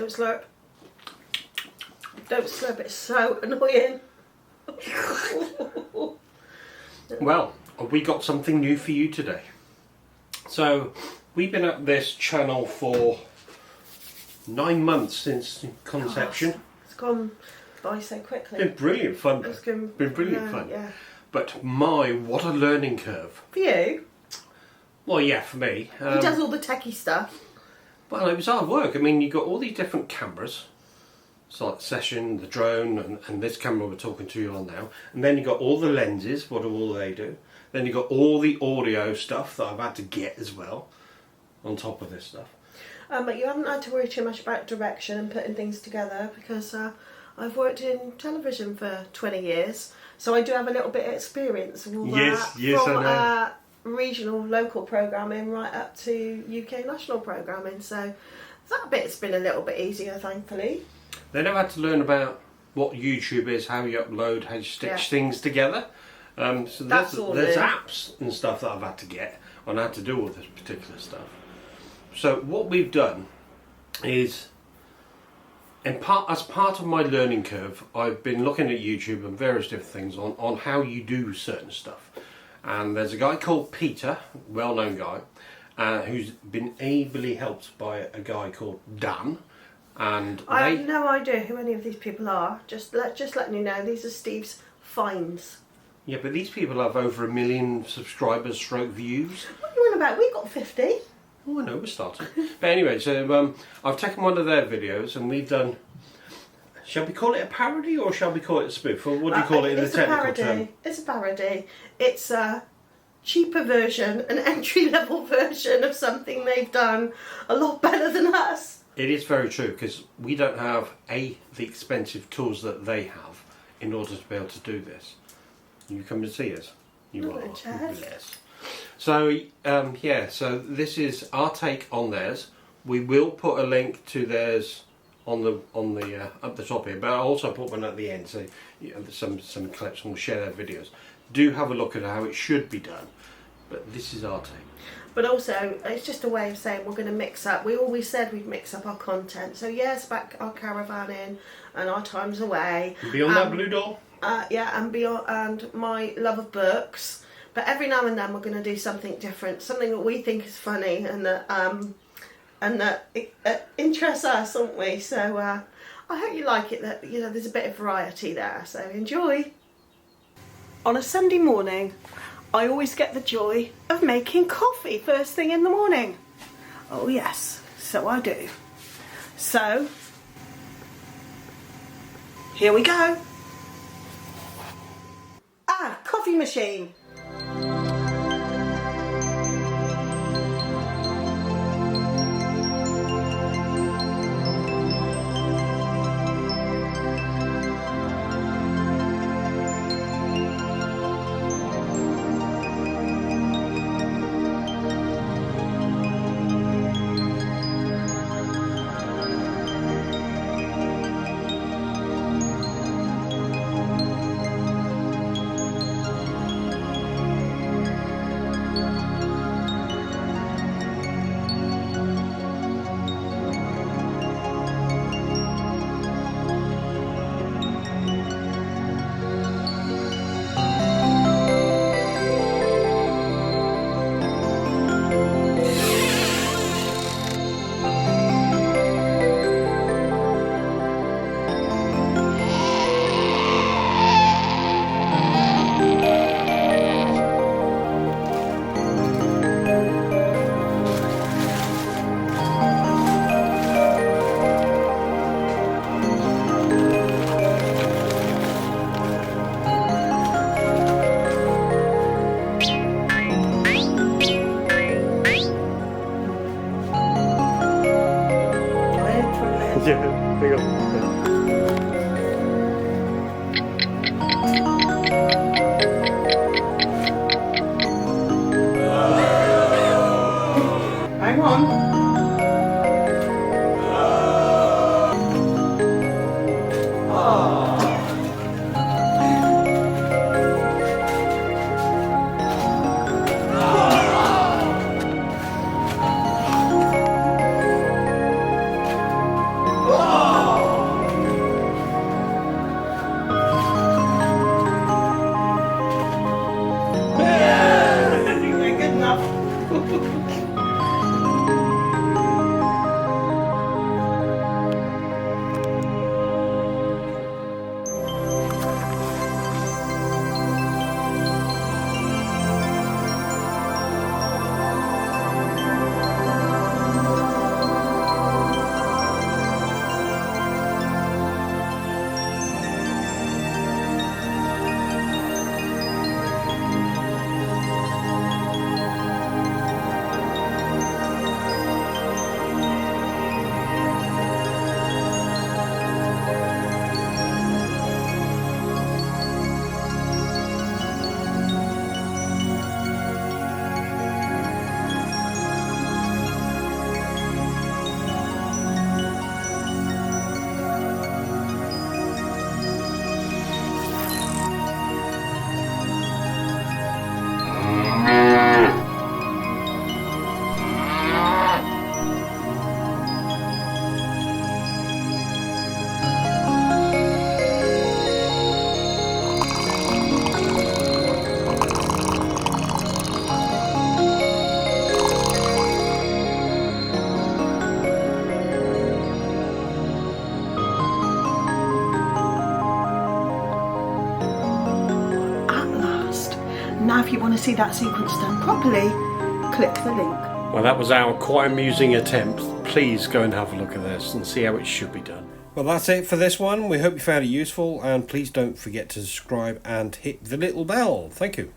Don't slurp. Don't slurp, it's so annoying. Well, we got something new for you today. So, we've been at this channel for 9 months since conception. It's gone by so quickly. It's been brilliant fun. It's been brilliant fun. Yeah. But what a learning curve. For you? Well, yeah, for me. He does all the techie stuff. Well, it was hard work. I mean, you got all these different cameras. So like Session, the drone, and this camera we're talking to you on now. And then you got all the lenses, what do all they do? Then you got all the audio stuff that I've had to get as well, on top of this stuff. But you haven't had to worry too much about direction and putting things together, because I've worked in television for 20 years, so I do have a little bit of experience of all that. Yes, from, I know. Regional, local programming right up to UK national programming, so that bit's been a little bit easier, thankfully. Then I've had to learn about what YouTube is, how you upload, how you stitch things together. So there's apps and stuff that I've had to get on how to do all this particular stuff. So what we've done is, as part of my learning curve, I've been looking at YouTube and various different things on how you do certain stuff. And there's a guy called Peter, well-known guy, who's been ably helped by a guy called Dan. And I have no idea who any of these people are. Just letting you know, these are Steve's finds. Yeah, but these people have over 1 million subscribers / views. What are you on about? We got 50. Oh, I know, we're starting. But anyway, so I've taken one of their videos and we've done... Shall we call it a parody or shall we call it a spoof? Or what do you call it in the technical term? It's a parody. It's a cheaper version, an entry-level version of something they've done a lot better than us. It is very true, because we don't have the expensive tools that they have in order to be able to do this. You come and see us. You are blessed. So so this is our take on theirs. We will put a link to theirs on the at the top here, but I'll also put one at the end, so some clips, and we'll share their videos. Do have a look at how it should be done, but this is our take. But also, it's just a way of saying we're going to mix up. We always said we'd mix up our content. So yes, back our caravan in and our times away. Beyond that blue door. And my love of books. But every now and then we're going to do something different, something that we think is funny and that interests us, don't we? So I hope you like it. That there's a bit of variety there. So enjoy. On a Sunday morning, I always get the joy of making coffee first thing in the morning. Oh yes, so I do. So, here we go. Coffee machine. Now if you want to see that sequence done properly, click the link. Well, that was our quite amusing attempt. Please go and have a look at this and see how it should be done. Well, that's it for this one. We hope you found it useful, and please don't forget to subscribe and hit the little bell. Thank you.